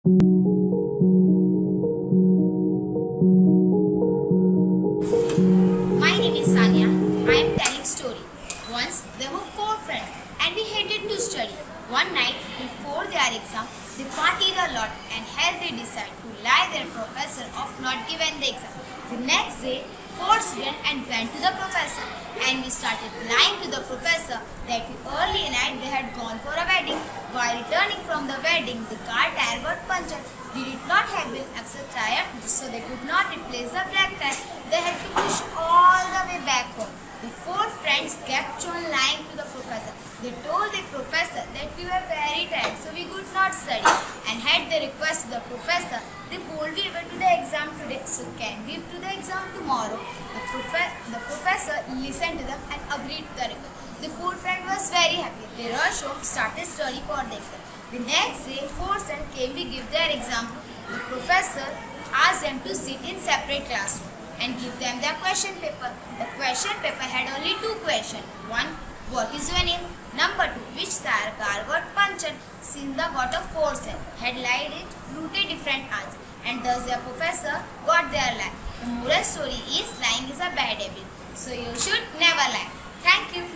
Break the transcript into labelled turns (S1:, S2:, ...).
S1: My name is Sanya. I am telling story. Once there were four friends and we hated to study. One night before their exam, they partied a lot and held they decide to lie their professor of not giving the exam. The next day, four students and went to the professor and we started lying to the professor that early night they had gone for a wedding. While returning from the wedding, the car tire got punctured. We did not have an extra tire, so they could not replace the black tire. They had to push all the way back home. The four friends kept on lying to the professor. They told the professor that we were very tired, so we could not study, and had they requested the professor, they boldly went to the exam today, so can we do the exam tomorrow? The professor listened to them and agreed to the request. The four friend was very happy. They rushed home, started study for the exam. The next day, four friends came to give their exam. The professor asked them to sit in separate classrooms and give them their question paper. The question paper had only two questions. One, what is your name? Number two, which tire car got punctured? Since the got a four set, had lied it, rooted different answers, and thus their professor got their lie. The moral story is lying is a bad habit, so you should never lie. Thank you.